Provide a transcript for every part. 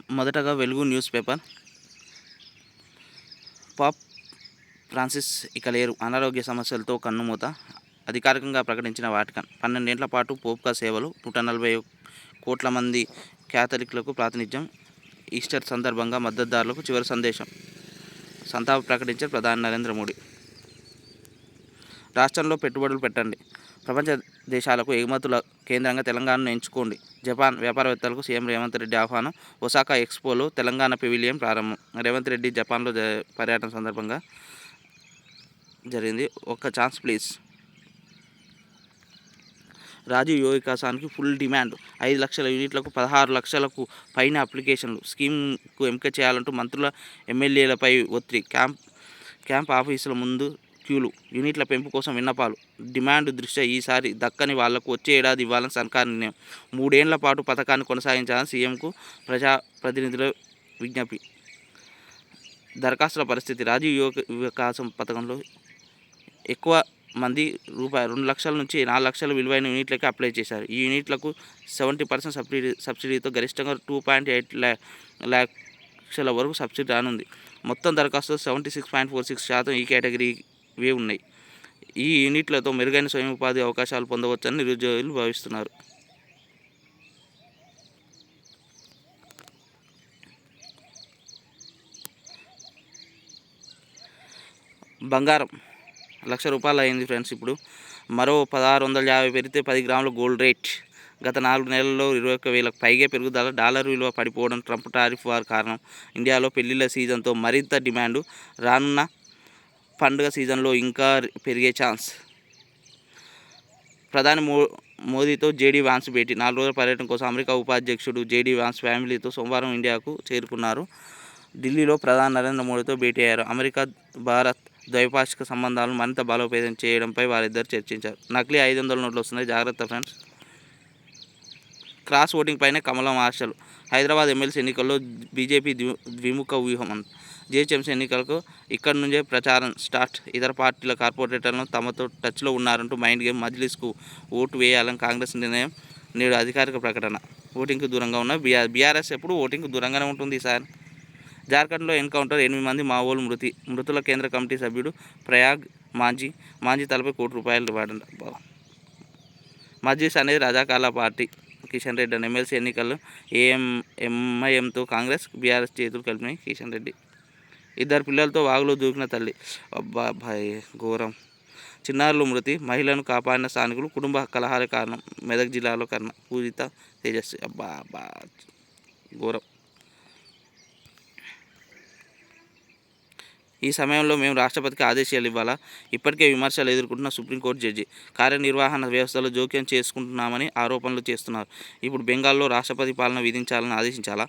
మొదటగా వెలుగు news paper. Pop Francis ఇక లేరు, అనారోగ్య సమస్యలతో కన్నుమూత. అధికారికంగా ప్రకటించిన వాటికన్ 12 ఏళ్ల పాటు పోప్గా సేవలు, 140 కోట్ల మంది క్యాథలిక్లకు ప్రాతినిధ్యం. ఈస్టర్ సందర్భంగా మద్దతుదారులకు చివరి సందేశం. సంతాపం ప్రకటించిన ప్రధాని నరేంద్ర మోడీ. రాష్ట్రంలో పెట్టుబడులు పెట్టండి, ప్రపంచ దేశాలకు ఎగుమతుల కేంద్రంగా తెలంగాణను ఎంచుకోండి. జపాన్ వ్యాపారవేత్తలకు సీఎం రేవంత్ రెడ్డి ఆహ్వానం. ఒసాకా ఎక్స్పోలో తెలంగాణ పెవిలియన్ ప్రారంభం. రేవంత్ రెడ్డి జపాన్లో పర్యటన సందర్భంగా జరిగింది. ఒక్క ఛాన్స్ ప్లీజ్. రాజీవ్ యువ వికాసానికి ఫుల్ డిమాండ్. 5 లక్షల యూనిట్లకు 16 లక్షలకు పైన అప్లికేషన్లు. స్కీమ్కు ఎంపిక చేయాలంటూ మంత్రుల, ఎమ్మెల్యేలపై ఒత్తిడి. క్యాంప్ ఆఫీసుల ముందు క్యూలు. యూనిట్ల పెంపు కోసం విన్నపాలు. డిమాండ్ దృష్ట్యా ఈసారి దక్కని వాళ్లకు వచ్చే ఏడాది ఇవ్వాలని సర్కారు నిర్ణయం. 3 ఏళ్ల పాటు పథకాన్ని కొనసాగించాలని సీఎంకు ప్రజాప్రతినిధుల విజ్ఞప్తి. దరఖాస్తుల పరిస్థితి. రాజీవ్ యువ వికాసం పథకంలో ఎక్కువ మంది రూ2 లక్షల నుంచి 4 లక్షల విలువైన యూనిట్లకి అప్లై చేశారు. ఈ యూనిట్లకు 70% సబ్సిడీతో గరిష్టంగా 2.8 లక్షల వరకు సబ్సిడీ రానుంది. మొత్తం దరఖాస్తులో 76.46% ఈ కేటగిరీవే ఉన్నాయి. ఈ యూనిట్లతో మెరుగైన స్వయం ఉపాధి అవకాశాలు పొందవచ్చని నిరుద్యోగులు భావిస్తున్నారు. బంగారం ₹1,00,000 అయింది ఫ్రెండ్స్. ఇప్పుడు మరో 1,650 పెరిగితే 10 గ్రాముల గోల్డ్ రేట్. గత 4 నెలల్లో 21,000కు పైగా పెరుగుదల. డాలర్ విలువ పడిపోవడం ట్రంప్ టారిఫ్ వార్ కారణం. ఇండియాలో పెళ్లిళ్ల సీజన్తో మరింత డిమాండ్. రానున్న పండుగ సీజన్లో ఇంకా పెరిగే ఛాన్స్. ప్రధాని మోదీతో జేడీ వాన్స్ భేటీ. 4 రోజుల పర్యటన కోసం అమెరికా ఉపాధ్యక్షుడు జేడీ వాన్స్ ఫ్యామిలీతో సోమవారం ఇండియాకు చేరుకున్నారు. ఢిల్లీలో ప్రధాని నరేంద్ర మోదీతో భేటీ అయ్యారు. అమెరికా భారత్ ద్వైపాక్షిక సంబంధాలను మరింత బలోపేతం చేయడంపై వారిద్దరు చర్చించారు. నకిలీ 500 నోట్లు వస్తున్నాయి, జాగ్రత్త ఫ్రెండ్స్. క్రాస్ ఓటింగ్ పైనే కమలం ఆశలు. హైదరాబాద్ ఎమ్మెల్సీ ఎన్నికల్లో బీజేపీ ద్విముఖ వ్యూహం. జీహెచ్ఎంసీ ఎన్నికలకు ఇక్కడి నుంచే ప్రచారం స్టార్ట్. ఇతర పార్టీల కార్పొరేటర్లను తమతో టచ్లో ఉన్నారంటూ మైండ్ గేమ్. మజ్లిస్కు ఓటు వేయాలని కాంగ్రెస్ నిర్ణయం. నేడు అధికారిక ప్రకటన. ఓటింగ్కు దూరంగా ఉన్న బీఆర్ఎస్ ఎప్పుడు ఓటింగ్కు దూరంగానే ఉంటుంది ఈసారి. జార్ఖండ్లో ఎన్కౌంటర్, 8 మంది మావోలు మృతి. మృతుల కేంద్ర కమిటీ సభ్యుడు ప్రయాగ్ మాంజీ తలపై ₹1 రివార్డు. మజ్లిస్ అనేది రజాకార్ల పార్టీ. కిషన్ రెడ్డి ఎమ్మెల్సీ ఎన్నికల్లో ఎంఐఎంతో కాంగ్రెస్, బీఆర్ఎస్ చేతులు కలిపినాయి. కిషన్ రెడ్డి 2 పిల్లలతో వాగులో దూకిన తల్లి. అబ్బాయి ఘోరం. చిన్నారులు మృతి, మహిళను కాపాడిన స్థానికులు. కుటుంబ కలహాలే కారణం. మెదక్ జిల్లాలో పూజిత తేజస్వి. అబ్బా ఘోరం. ఈ సమయంలో మేము రాష్ట్రపతికి ఆదేశాలు ఇవ్వాలా? ఇప్పటికే విమర్శలు ఎదుర్కొంటున్న సుప్రీంకోర్టు జడ్జి. కార్యనిర్వహణ వ్యవస్థలో జోక్యం చేసుకుంటున్నామని ఆరోపణలు చేస్తున్నారు. ఇప్పుడు బెంగాల్లో రాష్ట్రపతి పాలన విధించాలని ఆదేశించాలా?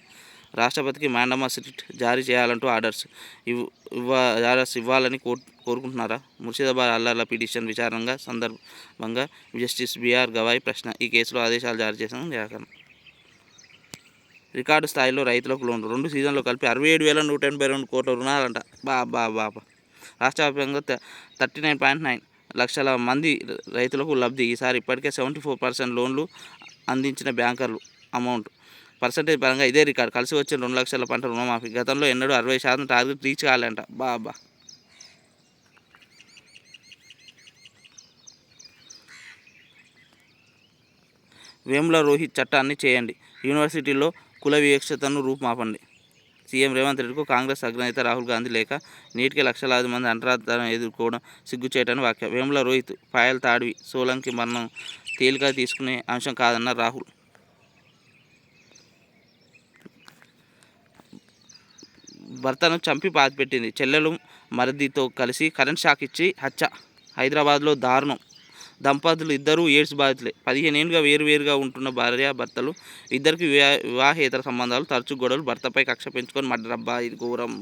రాష్ట్రపతికి మాండమస్ రిట్ జారీ చేయాలంటూ ఆర్డర్స్ ఇవ్వాలని కోరుకుంటున్నారా? ముర్షిదాబాద్ అల్లర్ల పిటిషన్ విచారణ సందర్భంగా జస్టిస్ బిఆర్ గవాయ్ ప్రశ్న. ఈ కేసులో ఆదేశాలు జారీ చేసిన నిరాకరణ. రికార్డు స్థాయిలో రైతులకు లోన్లు. 2 సీజన్లో కలిపి 67,182 కోట్ల రుణాలంట. బాబా. రాష్ట్ర వ్యాప్తంగా 39.9 లక్షల మంది రైతులకు లబ్ధి. ఈసారి ఇప్పటికే 74% లోన్లు అందించిన బ్యాంకర్లు. అమౌంట్ పర్సంటేజ్ పరంగా ఇదే రికార్డు. కలిసి వచ్చిన 2 లక్షల పంట రుణమాఫీ. గతంలో ఎన్నడూ 60% టార్గెట్ రీచ్ కాలేంట. బాబా. వేముల రోహిత్ చట్టాన్ని చేయండి. యూనివర్సిటీల్లో కుల వివక్షతను రూపుమాపండి. సీఎం రేవంత్ రెడ్డికు కాంగ్రెస్ అగ్రనేత రాహుల్ గాంధీ లేఖ. నీటికి లక్షలాది మంది అంటరార్థాలను ఎదుర్కోవడం సిగ్గుచేటని వ్యాఖ్య. వేముల రోహిత్, పాయల్ తాడ్వి, సోలంకి మరణం తేలిక తీసుకునే అంశం కాదన్న రాహుల్. భర్తను చంపి పాతిపెట్టింది. చెల్లెలు మరిదితో కలిసి కరెంట్ షాక్ ఇచ్చి హత్య. హైదరాబాద్లో దారుణం. దంపతులు ఇద్దరూ ఎయిడ్స్ బాధితులే. 15 ఏళ్లుగా వేరువేరుగా ఉంటున్న భార్యాభర్తలు. ఇద్దరికి వివాహేతర సంబంధాలు. తరచూ గొడవలు. భర్తపై కక్ష పెంచుకొని మర్డర్. అబ్బా ఇది ఘోరం.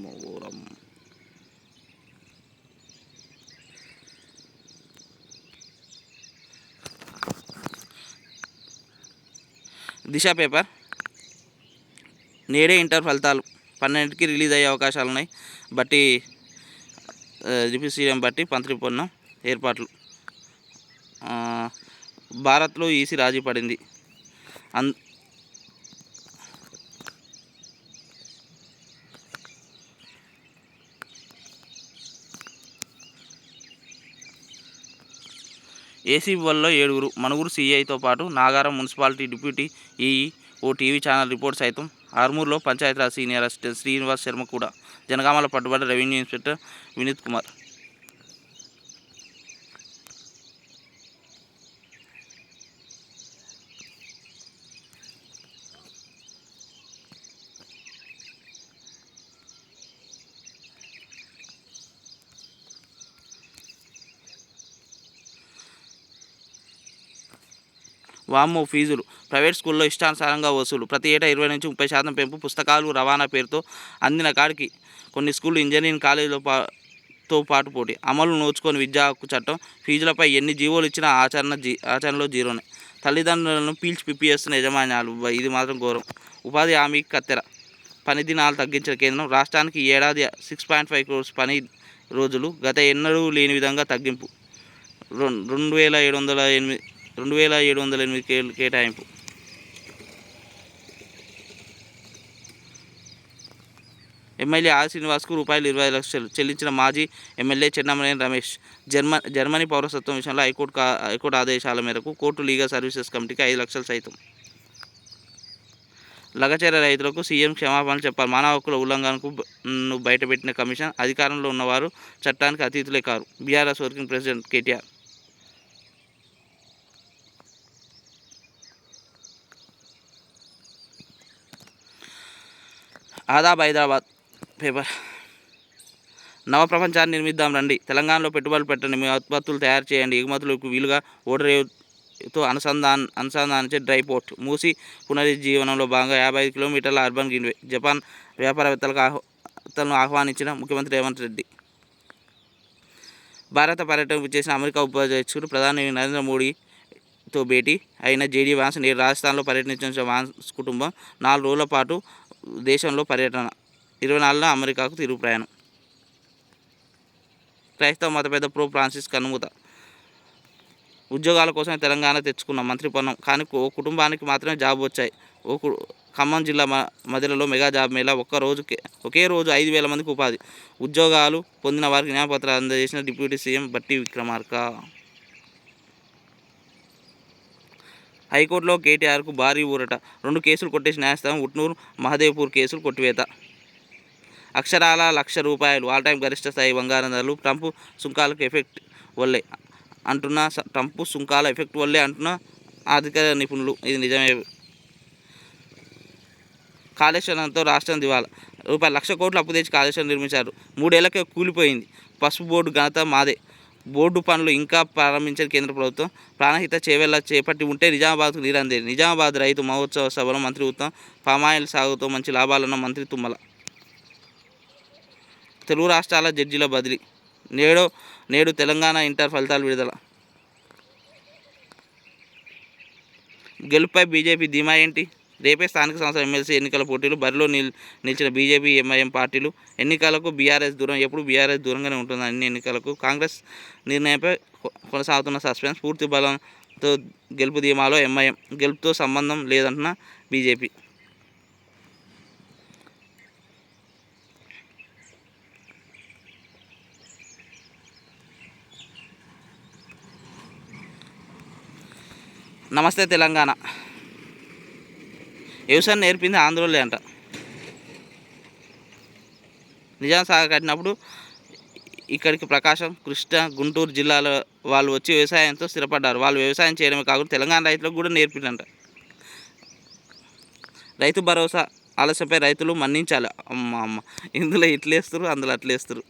దిశ పేపర్. నేడే ఇంటర్ ఫలితాలు 12కి రిలీజ్ అయ్యే అవకాశాలున్నాయి. బట్టి డిప్యూటీ సీఎం బట్టి పంత్రిపొన్నం ఏర్పాట్లు. భారత్లో ఈసీ రాజీ పడింది. ఏసీబీ వల్ల 7. మణుగూరు సీఐతో పాటు నాగారం మున్సిపాలిటీ డిప్యూటీ ఈఈ, ఓ టీవీ ఛానల్ రిపోర్ట్ సైతం. ఆర్మూర్లో పంచాయతీరాజ్ సీనియర్ అసిస్టెంట్ శ్రీనివాస్ శర్మ కూడా. జనగామలో పట్టుబడ్డ రెవెన్యూ ఇన్స్పెక్టర్ వినీత్ కుమార్. వామ్మో ఫీజులు! ప్రైవేట్ స్కూల్లో ఇష్టానుసారంగా వసూలు. ప్రతి ఏటా 20 నుంచి 30% పెంపు. పుస్తకాలు రవాణా పేరుతో అందిన కాడికి. కొన్ని స్కూళ్ళు ఇంజనీరింగ్ కాలేజీలతో పాటు పోటీ. అమలు నోచుకొని విద్యా హక్కు చట్టం. ఫీజులపై ఎన్ని జీవోలు ఇచ్చినా ఆచరణలో జీరోనే. తల్లిదండ్రులను పీల్చి పిప్పి చేస్తున్న యజమాన్యాలు. ఇది మాత్రం ఘోరం. ఉపాధి హామీకి కత్తెర. పని దినాలు తగ్గించిన కేంద్రం. రాష్ట్రానికి ఈ ఏడాది 6.5 crores పని రోజులు. గత ఎన్నడూ లేని విధంగా తగ్గింపు. 2708 కేటాయింపు. ఎమ్మెల్యే ఆర్ శ్రీనివాస్కు ₹20 లక్షలు చెల్లించిన మాజీ ఎమ్మెల్యే చెన్నమనేని రమేష్. జర్మనీ పౌరసత్వం విషయంలో హైకోర్టు ఆదేశాల మేరకు కోర్టు లీగల్ సర్వీసెస్ కమిటీకి 5 లక్షలు సైతం. లగచర్ల రైతులకు సీఎం క్షమాపణలు చెప్పాలి. మానవ హక్కుల ఉల్లంఘనకు బయటపెట్టిన కమిషన్. అధికారంలో ఉన్నవారు చట్టానికి అతీతులే కారు. BRS working president KTR. ఆదాబ్ హైదరాబాద్ పేపర్. నవప్రపంచాన్ని నిర్మిద్దాం రండి. తెలంగాణలో పెట్టుబడులు పెట్టండి. మీ ఉత్పత్తులు తయారు చేయండి. ఎగుమతులకు వీలుగా ఓడరేవుతో అనుసంధానించే డ్రై పోర్ట్. మూసి పునరుజ్జీవనంలో భాగంగా 55 కిలోమీటర్ల అర్బన్ గ్రీన్వే. జపాన్ వ్యాపారవేత్తలను ఆహ్వానించిన ముఖ్యమంత్రి రేవంత్ రెడ్డి. భారత పర్యటనకు చేసిన అమెరికా ఉపాధ్యక్షుడు ప్రధాని నరేంద్ర మోడీతో భేటీ అయిన జేడీ వాన్స్ నేడు రాజస్థాన్లో పర్యటించిన వాన్స్ కుటుంబం. 4 రోజుల పాటు దేశంలో పర్యటన. 24న అమెరికాకు తిరుగు ప్రయాణం. క్రైస్తవ మత పెద్ద పోప్ ఫ్రాన్సిస్ కన్నుమూత. ఉద్యోగాల కోసమే తెలంగాణ తెచ్చుకున్నాం మంత్రి పొన్నం. కానీ ఓ కుటుంబానికి మాత్రమే జాబ్ వచ్చాయి. ఖమ్మం జిల్లా మదిరలో మెగా జాబ్ మేళా. ఒకే రోజు 5,000 మందికి ఉపాధి. ఉద్యోగాలు పొందిన వారికి న్యాయపత్రాలు అందజేసిన డిప్యూటీ సీఎం బట్టి విక్రమార్క. హైకోర్టులో కేటీఆర్కు భారీ ఊరట. 2 కేసులు కొట్టేసి న్యాయస్థానం. ఉట్నూరు మహదేవ్పూర్ కేసులు కొట్టివేత. అక్షరాల ₹1,00,000 ఆల్ టైమ్ గరిష్ట స్థాయి బంగారం ధరలు. ట్రంప్ సుంకాల ఎఫెక్ట్ వల్లే అంటున్న ఆర్థిక నిపుణులు. ఇది నిజమే. కాళేశ్వరంతో రాష్ట్రం దివాలా. ₹1,00,000 కోట్లు అప్పు తెచ్చి కాళేశ్వరం నిర్మించారు. 3 ఏళ్లకే కూలిపోయింది. పసుపు బోర్డు ఘనత మాదే. బోర్డు పనులు ఇంకా ప్రారంభించిన కేంద్ర ప్రభుత్వం. ప్రాణహిత చేవెళ్ల చేపట్టి ఉంటే నిజామాబాద్కు నీరందేది. నిజామాబాద్ రైతు మహోత్సవ సభలో మంత్రి ఉత్తమ్. పామాయిల్ సాగుతో మంచి లాభాలన్న మంత్రి తుమ్మల. తెలుగు రాష్ట్రాల జడ్జీల బదిలీ. నేడు తెలంగాణ ఇంటర్ ఫలితాలు విడుదల. గెలుపుపై బీజేపీ ధీమా ఏంటి? రేపే స్థానిక సంస్థల ఎమ్మెల్సీ ఎన్నికల పోటీలు. బరిలో నిలిచిన బీజేపీ, ఎంఐఎం పార్టీలు. ఎన్నికలకు బీఆర్ఎస్ దూరం. ఎప్పుడు బీఆర్ఎస్ దూరంగానే ఉంటుంది అన్ని ఎన్నికలకు. కాంగ్రెస్ నిర్ణయంపై కొనసాగుతున్న సస్పెన్స్. పూర్తి బలంతో గెలుపు ధీమాలో ఎంఐఎం. గెలుపుతో సంబంధం లేదంటున్న బీజేపీ. నమస్తే తెలంగాణ. వ్యవసాయం నేర్పింది ఆంధ్రోళ్ళే అంట. నిజాం సాగర్ కట్టినప్పుడు ఇక్కడికి ప్రకాశం, కృష్ణా, గుంటూరు జిల్లాల వాళ్ళు వచ్చి వ్యవసాయంతో స్థిరపడ్డారు. వాళ్ళు వ్యవసాయం చేయడమే కాకుండా తెలంగాణ రైతులకు కూడా నేర్పిందంట. రైతు భరోసా ఆలస్యంపై రైతులు మన్నించాలి. అమ్మ ఇందులో ఇట్లేస్తారు, అందులో అట్లేస్తారు.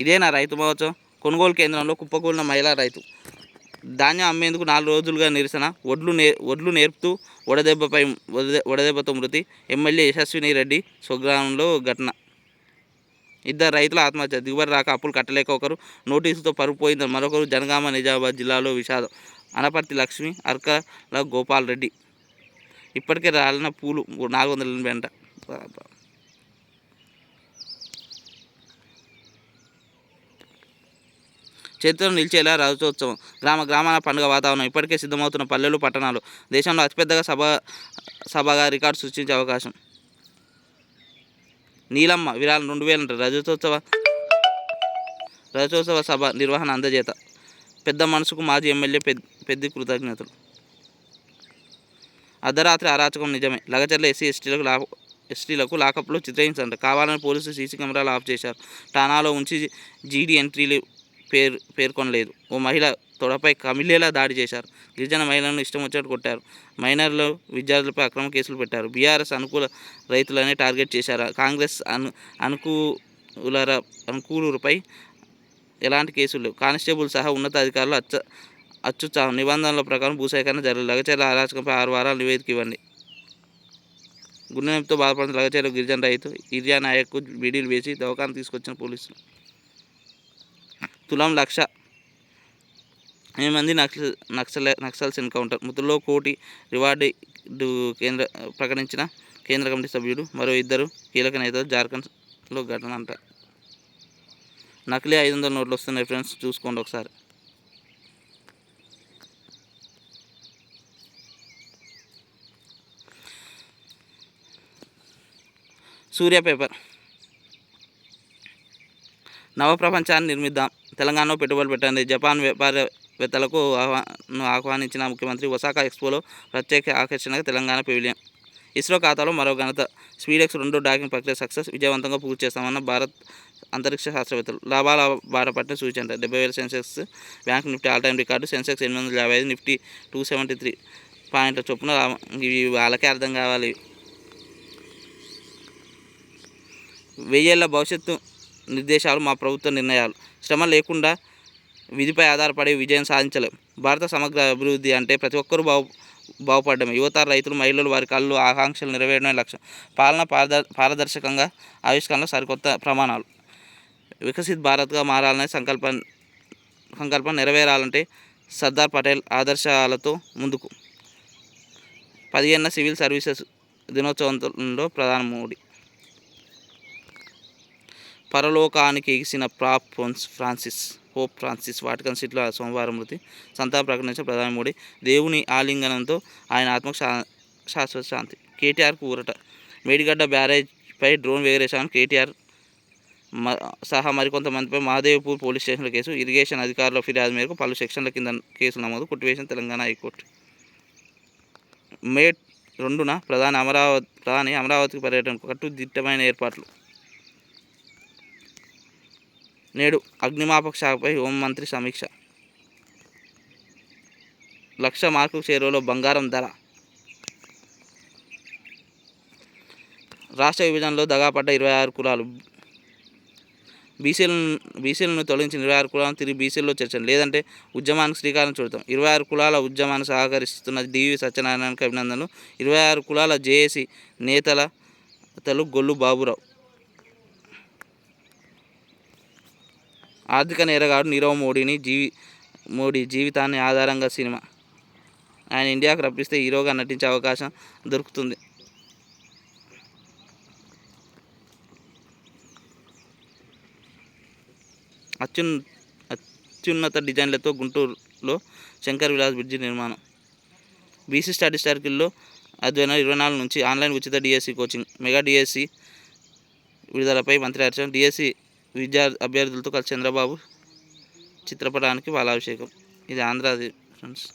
ఇదేనా రైతు మహోత్సవం? కొనుగోలు కేంద్రంలో కుప్పకూలిన మహిళా రైతు. ధాన్యం అమ్మేందుకు 4 రోజులుగా నిరసన. వడ్లు నేర్పుతూ వడదెబ్బతో మృతి. ఎమ్మెల్యే యశస్విని రెడ్డి స్వగ్రామంలో ఘటన. 2 రైతుల ఆత్మహత్య. దిగుబడి రాక అప్పులు కట్టలేక ఒకరు. నోటీసుతో పరుగు పోయిందని మరొకరు. జనగామ నిజామాబాద్ జిల్లాలో విషాదం. అనపర్తి లక్ష్మి, అర్కల గోపాల్ రెడ్డి. ఇప్పటికే రాలిన పూలు 480 అంట. చరిత్రలో నిలిచేలా రాజోత్సవం. గ్రామాన పండుగ వాతావరణం. ఇప్పటికే సిద్ధమవుతున్న పల్లెలు, పట్టణాలు. దేశంలో అతిపెద్దగా సభగా రికార్డు సృష్టించే అవకాశం. నీలమ్మ విరాళం 2,000 అంటారు. రజతోత్సవ రజతోత్సవ సభ నిర్వహణ అందజేత పెద్ద మనసుకు మాజీ ఎమ్మెల్యే పెద్ది కృతజ్ఞతలు. అర్ధరాత్రి అరాచకం నిజమే. లగచర్ల ఎస్టీలకు లాకప్లో చిత్రహింసంట. కావాలని పోలీసులు సీసీ కెమెరాలు ఆఫ్ చేశారు. ఠాణాలో ఉంచి జీడీ ఎంట్రీలు పేర్కొనలేదు. ఓ మహిళ తొడపై కమిలేలా దాడి చేశారు. గిరిజన మహిళలను ఇష్టం వచ్చినట్టు కొట్టారు. మైనర్లు విద్యార్థులపై అక్రమ కేసులు పెట్టారు. బీఆర్ఎస్ అనుకూల రైతులనే టార్గెట్ చేశారు. కాంగ్రెస్ అనుకూలుపై ఎలాంటి కేసులు లేవు. కానిస్టేబుల్ సహా ఉన్నతాధికారులు అత్యుత్సాహం. నిబంధనల ప్రకారం భూసేకరణ జరగలేదు. లగచర్ల అరాచకంపై 6 వారాల నివేదిక ఇవ్వండి. గుండె నొప్పితో బాధపడుతున్న లగచర్ల గిరిజన రైతు ఇరియా నాయక్కు బీడీలు వేసి దవాఖాన తీసుకొచ్చిన పోలీసులు. తులం 1,00,000 మంది నక్సల్స్ ఎన్కౌంటర్. మృతుల్లో కోటి రివార్డు ప్రకటించిన కేంద్ర కమిటీ సభ్యుడు. మరో 2 కీలక నేతలు. జార్ఖండ్లో ఘటన అంట. నకిలీ 500 నోట్లు వస్తున్నాయి ఫ్రెండ్స్, చూసుకోండి ఒకసారి. సూర్య పేపర్. నవప్రపంచాన్ని నిర్మిద్దాం, తెలంగాణలో పెట్టుబడులు పెట్టండి. జపాన్ వ్యాపారవేత్తలకు ఆహ్వానించిన ముఖ్యమంత్రి. ఒసాకా ఎక్స్పోలో ప్రత్యేక ఆకర్షణగా తెలంగాణ పెవిలియన్. ఇస్రో ఖాతాలో మరో ఘనత. స్పీడెక్స్ 2 డాకింగ్ ప్రక్రియ సక్సెస్. విజయవంతంగా పూర్తి చేస్తామన్న భారత్ అంతరిక్ష శాస్త్రవేత్తలు. లాభాల బాట పట్టిన సూచన. 70,000 Sensex. Bank Nifty all time record. Sensex 855, Nifty 273 పాయింట్ల చొప్పున. ఇవి వాళ్ళకే అర్థం కావాలి. 1000 ఏళ్ల భవిష్యత్తు నిర్దేశాలు మా ప్రభుత్వ నిర్ణయాలు. శ్రమ లేకుండా విధిపై ఆధారపడి విజయం సాధించలేం. భారత సమగ్ర అభివృద్ధి అంటే ప్రతి ఒక్కరూ బాగుపడమే. యువత, రైతులు, మహిళలు, వారి కళ్ళు, ఆకాంక్షలు నెరవేరడమే లక్ష్యం. పాలన పారదర్శకంగా, ఆవిష్కరణలో సరికొత్త ప్రమాణాలు. వికసిత్ భారత్గా మారాలనే సంకల్పం నెరవేరాలంటే సర్దార్ పటేల్ ఆదర్శాలతో ముందుకు. 15వ సివిల్ సర్వీసెస్ దినోత్సవంలో ప్రధాని మోడీ. పరలోకానికి ఎగిసిన పోప్ ఫ్రాన్సిస్ వాటికన్ సిటీలో సోమవారం మృతి. సంతాపం ప్రకటించిన ప్రధాని మోడీ. దేవుని ఆలింగనంతో ఆయన ఆత్మకు శాశ్వత శాంతి. కేటీఆర్కు ఊరట. మేడిగడ్డ బ్యారేజ్పై డ్రోన్ ఎగరేశామని కేటీఆర్ సహా మరికొంతమందిపై మహదేవ్పూర్ పోలీస్ స్టేషన్లో కేసు. ఇరిగేషన్ అధికారుల ఫిర్యాదు మేరకు పలు సెక్షన్ల కింద కేసులు నమోదు. కొట్టివేసిన తెలంగాణ హైకోర్టు. మే 2న ప్రధాని అమరావతికి పర్యటనకు కట్టుదిట్టమైన ఏర్పాట్లు. నేడు అగ్నిమాపక శాఖపై హోంమంత్రి సమీక్ష. 1,00,000 మార్కుకు చేరువలో బంగారం ధర. రాష్ట్ర విభజనలో దగాపడ్డ 26 కులాలు. బీసీలను తొలగించిన 26 కులాలను తిరిగి బీసీల్లో చేర్చండి, లేదంటే ఉద్యమానికి శ్రీకారం చుడతాం. 26 కులాల ఉద్యమాన్ని సహకరిస్తున్న డివి సత్యనారాయణకు అభినందనలు. 26 కులాల జేఏసీ నేతలు గొల్లు బాబురావు. ఆర్థిక నేరగాడు నీరవ్ మోడీ జీవితాన్ని ఆధారంగా సినిమా. ఆయన ఇండియాకు రప్పిస్తే హీరోగా నటించే అవకాశం దొరుకుతుంది. అత్యున్నత డిజైన్లతో గుంటూరులో శంకర్ విలాస్ బ్రిడ్జి నిర్మాణం. బీసీ స్టడీ సర్కిల్లో అధ్యయనం 24 నుంచి ఆన్లైన్ ఉచిత డిఎస్సి కోచింగ్. మెగా డిఎస్సి విడుదలపై మంత్రి హర్ష. డిఎస్సి అభ్యర్థులతో కలిసి చంద్రబాబు చిత్రపటానికి పాలాభిషేకం. ఇది ఆంధ్రాది ఫ్రెండ్స్.